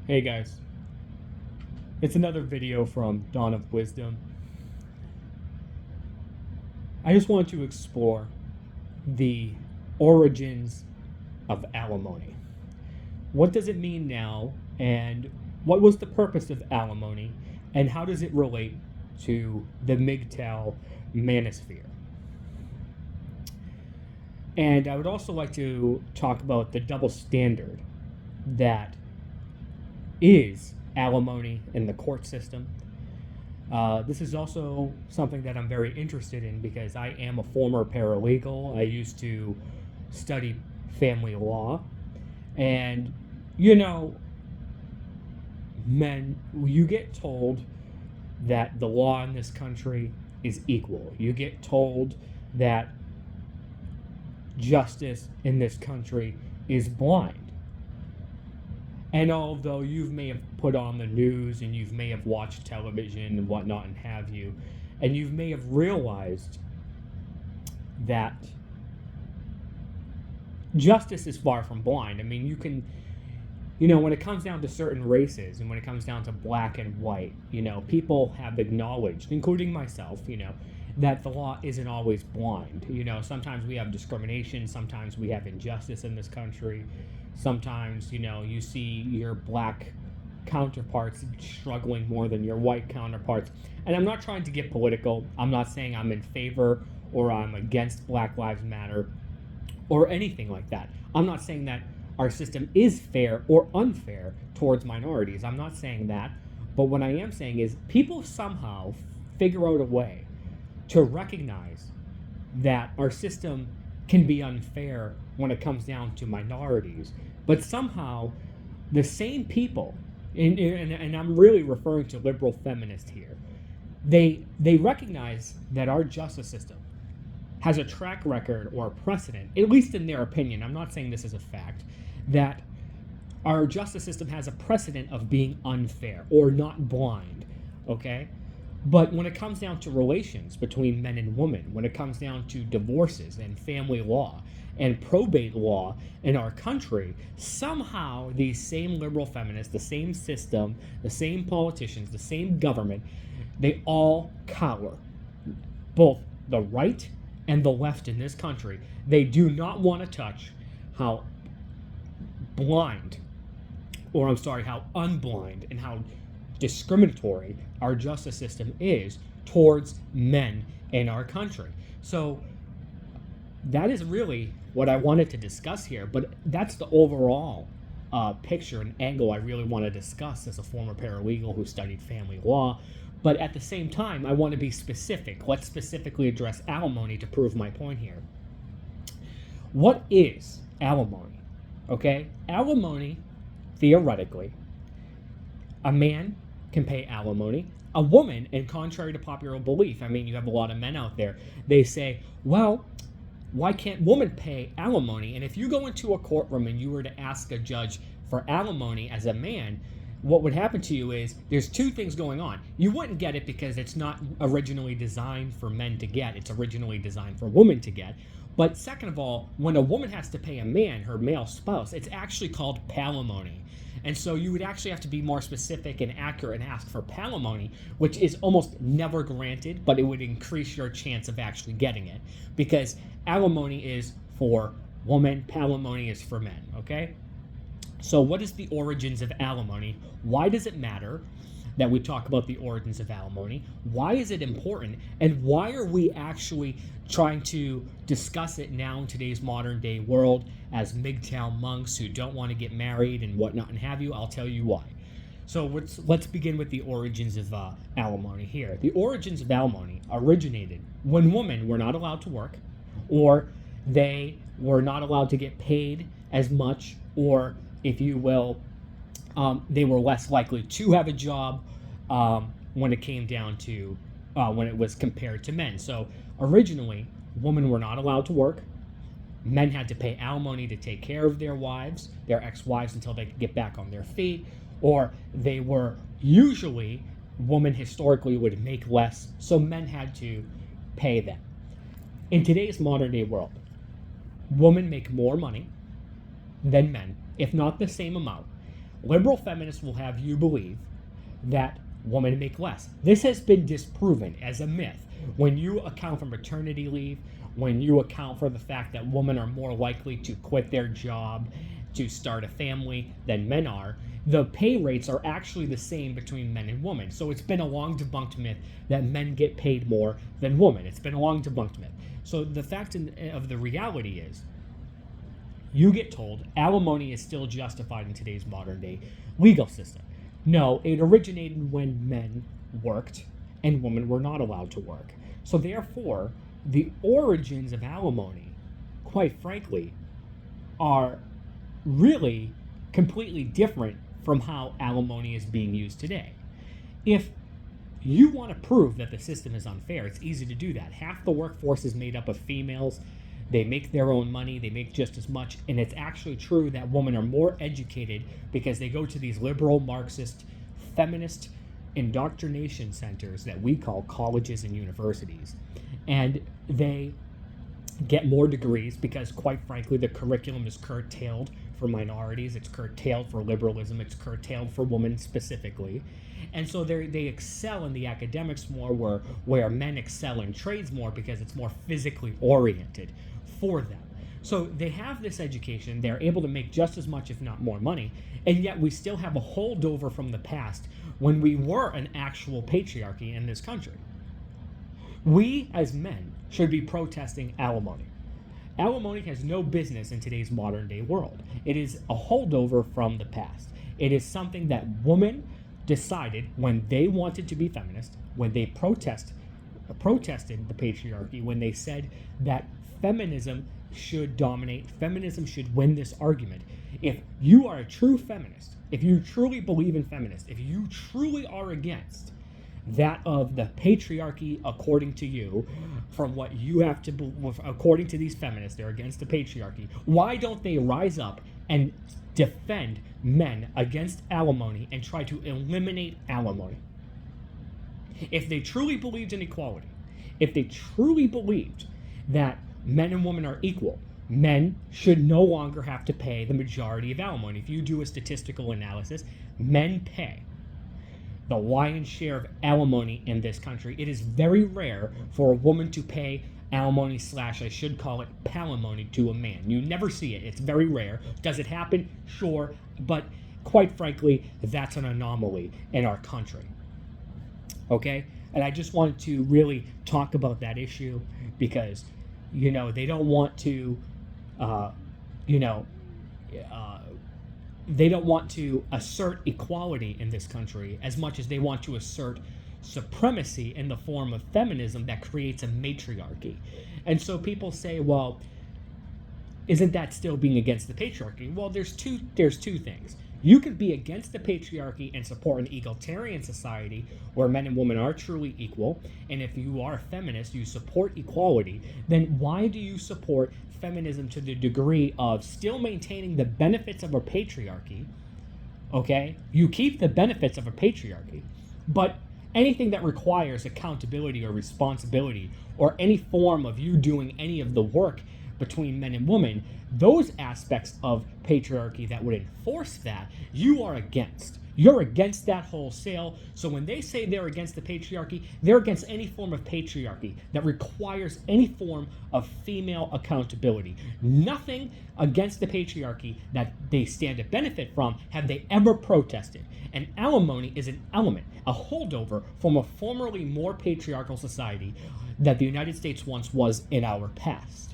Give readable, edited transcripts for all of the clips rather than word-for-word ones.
Hey guys, it's another video from Dawn of Wisdom. I just want to explore the origins of alimony. What does it mean now, and what was the purpose of alimony, and how does it relate to the MGTOW manosphere? And I would also like to talk about the double standard that is alimony in the court system. This is also something that I'm very interested in because I am a former paralegal. I used to study family law. And, men, you get told that the law in this country is equal. You get told that justice in this country is blind. And although you may have put on the news and you may have watched television and whatnot and have you, and you may have realized that justice is far from blind. I mean, you can, when it comes down to certain races and when it comes down to black and white, people have acknowledged, including myself, that the law isn't always blind. Sometimes we have discrimination, sometimes we have injustice in this country. Sometimes, you see your black counterparts struggling more than your white counterparts. And I'm not trying to get political. I'm not saying I'm in favor or I'm against Black Lives Matter or anything like that. I'm not saying that our system is fair or unfair towards minorities. I'm not saying that. But what I am saying is people somehow figure out a way to recognize that our system can be unfair when it comes down to minorities. But somehow, the same people, and I'm really referring to liberal feminists here, they recognize that our justice system has a track record or a precedent, at least in their opinion, I'm not saying this is a fact, that our justice system has a precedent of being unfair or not blind, okay? But when it comes down to relations between men and women, when it comes down to divorces and family law and probate law in our country, somehow these same liberal feminists, the same system, the same politicians, the same government, they all cower. Both the right and the left in this country, they do not want to touch how how unblind and how discriminatory our justice system is towards men in our country. So that is really what I wanted to discuss here, but that's the overall picture and angle I really want to discuss as a former paralegal who studied family law. But at the same time, I want to be specific. Let's specifically address alimony to prove my point here. What is alimony? Okay? Alimony, theoretically, a man can pay alimony. A woman, and contrary to popular belief, you have a lot of men out there, they say, well, why can't women pay alimony? And if you go into a courtroom and you were to ask a judge for alimony as a man, what would happen to you is there's two things going on. You wouldn't get it because it's not originally designed for men to get. It's originally designed for women to get. But second of all, when a woman has to pay a man, her male spouse, it's actually called palimony. And so you would actually have to be more specific and accurate and ask for palimony, which is almost never granted, but it would increase your chance of actually getting it. Because alimony is for women, palimony is for men, okay? So what is the origins of alimony? Why does it matter that we talk about the origins of alimony? Why is it important? And why are we actually trying to discuss it now in today's modern day world as MGTOW monks who don't want to get married and whatnot and have you? I'll tell you why. So let's begin with the origins of alimony here. The origins of alimony originated when women were not allowed to work, or they were not allowed to get paid as much, or if you will, they were less likely to have a job when it came down to when it was compared to men. So originally, women were not allowed to work. Men had to pay alimony to take care of their wives, their ex-wives, until they could get back on their feet, or they were usually, women historically would make less, so men had to pay them. In today's modern day world, women make more money than men, if not the same amount. Liberal feminists will have you believe that women make less. This has been disproven as a myth. When you account for maternity leave, when you account for the fact that women are more likely to quit their job to start a family than men are, the pay rates are actually the same between men and women. So it's been a long debunked myth that men get paid more than women. It's been a long debunked myth. So the fact of the reality is, you get told alimony is still justified in today's modern day legal system. No, it originated when men worked and women were not allowed to work. So therefore, the origins of alimony, quite frankly, are really completely different from how alimony is being used today. If you want to prove that the system is unfair, it's easy to do that. Half the workforce is made up of females. They make their own money. They make just as much. And it's actually true that women are more educated because they go to these liberal, Marxist, feminist indoctrination centers that we call colleges and universities. And they get more degrees because, quite frankly, the curriculum is curtailed for minorities. It's curtailed for liberalism. It's curtailed for women specifically. And so they excel in the academics more, where men excel in trades more because it's more physically oriented for them. So they have this education. They're able to make just as much, if not more money. And yet we still have a holdover from the past when we were an actual patriarchy in this country. We, as men, should be protesting alimony. Alimony has no business in today's modern day world. It is a holdover from the past. It is something that women decided when they wanted to be feminist, when they protested the patriarchy, when they said that feminism should dominate, feminism should win this argument. If you are a true feminist, if you truly believe in feminists, if you truly are against that of the patriarchy according to you, from what you have to believe, according to these feminists, they're against the patriarchy. Why don't they rise up and defend men against alimony and try to eliminate alimony? If they truly believed in equality, if they truly believed that men and women are equal, men should no longer have to pay the majority of alimony. If you do a statistical analysis, men pay the lion's share of alimony in this country. It is very rare for a woman to pay alimony / I should call it palimony to a man. You never see it. It's very rare. Does it happen? Sure. But quite frankly, that's an anomaly in our country. Okay? And I just wanted to really talk about that issue because, they don't want to, they don't want to assert equality in this country as much as they want to assert supremacy in the form of feminism that creates a matriarchy. And so people say, well, isn't that still being against the patriarchy? Well, there's two things. You can be against the patriarchy and support an egalitarian society where men and women are truly equal. And if you are a feminist, you support equality, then why do you support feminism to the degree of still maintaining the benefits of a patriarchy? Okay? You keep the benefits of a patriarchy, but anything that requires accountability or responsibility or any form of you doing any of the work between men and women, those aspects of patriarchy that would enforce that, you are against. You're against that wholesale. So when they say they're against the patriarchy, they're against any form of patriarchy that requires any form of female accountability. Nothing against the patriarchy that they stand to benefit from have they ever protested. And alimony is an element, a holdover from a formerly more patriarchal society that the United States once was in our past.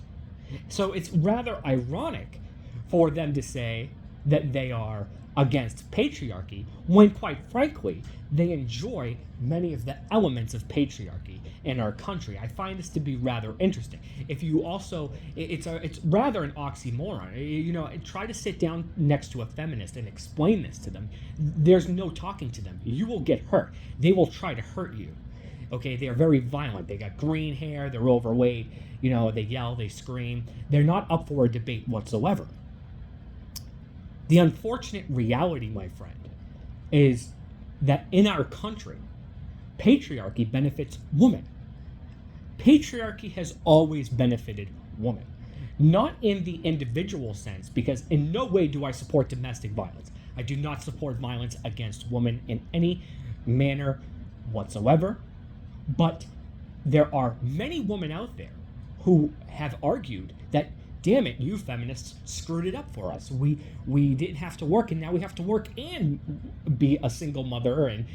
So it's rather ironic for them to say that they are against patriarchy when, quite frankly, they enjoy many of the elements of patriarchy in our country. I find this to be rather interesting. If you also, it's rather an oxymoron. Try to sit down next to a feminist and explain this to them. There's no talking to them. You will get hurt. They will try to hurt you. Okay, they are very violent. They got green hair. They're overweight. They yell, they scream. They're not up for a debate whatsoever. The unfortunate reality, my friend, is that in our country, patriarchy benefits women. Patriarchy has always benefited women. Not in the individual sense, because in no way do I support domestic violence. I do not support violence against women in any manner whatsoever. But there are many women out there who have argued that, damn it, you feminists screwed it up for us. We didn't have to work, and now we have to work and be a single mother and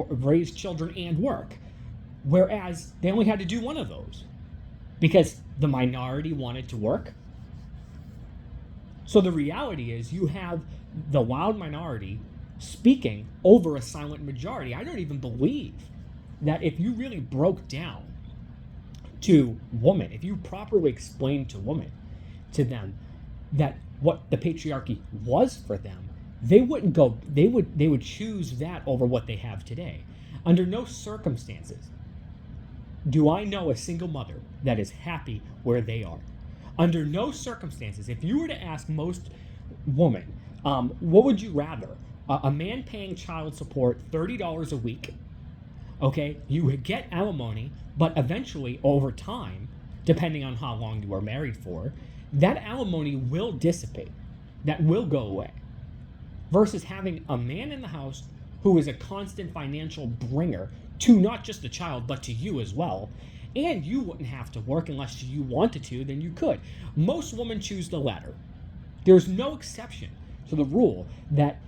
raise children and work. Whereas they only had to do one of those because the minority wanted to work. So the reality is you have the loud minority speaking over a silent majority. I don't even believe that if you really broke down to women, if you properly explained to them that what the patriarchy was for them, they would choose that over what they have today. Under no circumstances do I know a single mother that is happy where they are. Under no circumstances, if you were to ask most women, what would you rather? A man paying child support $30 a week, okay? You would get alimony, but eventually, over time, depending on how long you are married for, that alimony will dissipate. That will go away. Versus having a man in the house who is a constant financial bringer to not just the child, but to you as well. And you wouldn't have to work unless you wanted to, then you could. Most women choose the latter. There's no exception to the rule that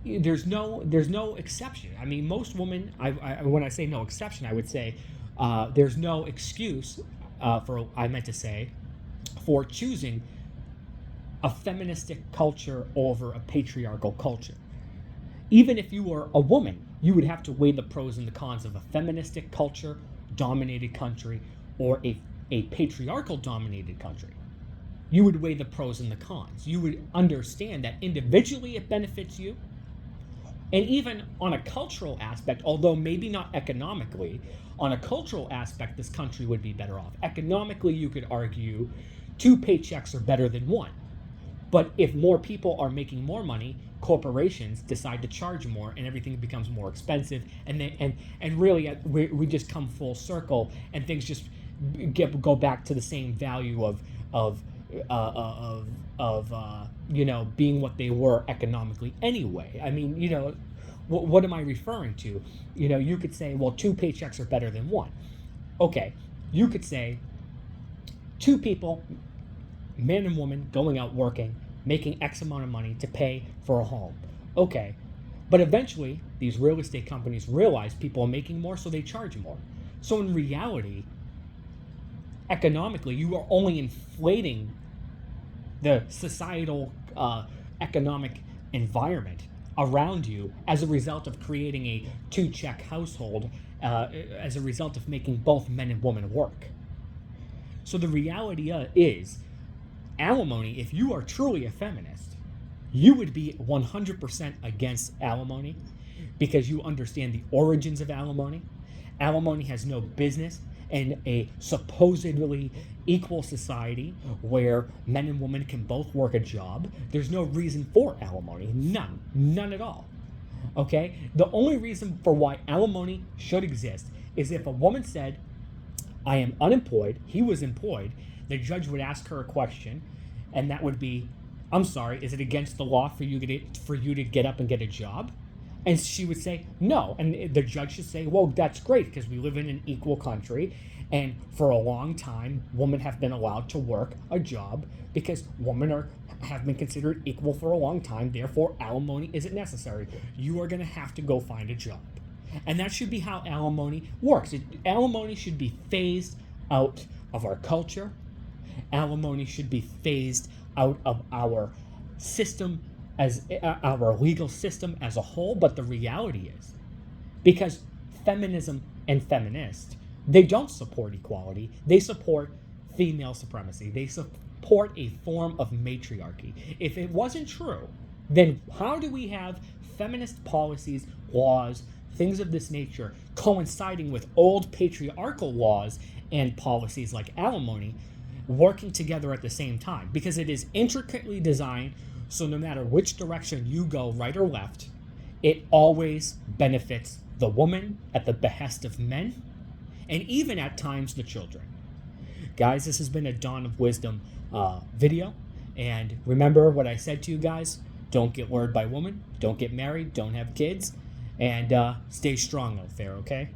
there's no exception. I mean, most women, when I say no exception, I would say there's no excuse for choosing a feministic culture over a patriarchal culture. Even if you were a woman, you would have to weigh the pros and the cons of a feministic culture, dominated country, or a patriarchal dominated country. You would weigh the pros and the cons. You would understand that individually it benefits you. And even on a cultural aspect, although maybe not economically, on a cultural aspect, this country would be better off. Economically, you could argue 2 paychecks are better than 1. But if more people are making more money, corporations decide to charge more, and everything becomes more expensive. And really, we just come full circle, and things just go back to the same value of being what they were economically anyway. I mean, what am I referring to? You could say, well, 2 paychecks are better than 1. Okay, you could say 2 people, man and woman, going out working, making X amount of money to pay for a home. Okay, but eventually these real estate companies realize people are making more, so they charge more. So in reality, economically, you are only inflating the societal economic environment around you as a result of creating a 2-check household, as a result of making both men and women work. So the reality is, alimony, if you are truly a feminist, you would be 100% against alimony because you understand the origins of alimony. Alimony has no business in a supposedly equal society where men and women can both work a job. There's no reason for alimony. None at all. Okay? The only reason for why alimony should exist is if a woman said, I am unemployed, he was employed, the judge would ask her a question, and that would be, I'm sorry, is it against the law for you to get up and get a job? And she would say, no. And the judge should say, well, that's great, because we live in an equal country, and for a long time, women have been allowed to work a job because women have been considered equal for a long time, therefore alimony isn't necessary. You are going to have to go find a job. And that should be how alimony works. Alimony should be phased out of our culture. Alimony should be phased out of our system, as our legal system as a whole. But the reality is, because feminism and feminists, they don't support equality. They support female supremacy. They support a form of matriarchy. If it wasn't true, then how do we have feminist policies, laws, things of this nature coinciding with old patriarchal laws and policies like alimony working together at the same time? Because it is intricately designed so no matter which direction you go, right or left, it always benefits the woman at the behest of men, and even at times the children. Guys, this has been a Dawn of Wisdom video. And remember what I said to you guys. Don't get lured by women. Don't get married. Don't have kids. And stay strong out there, okay?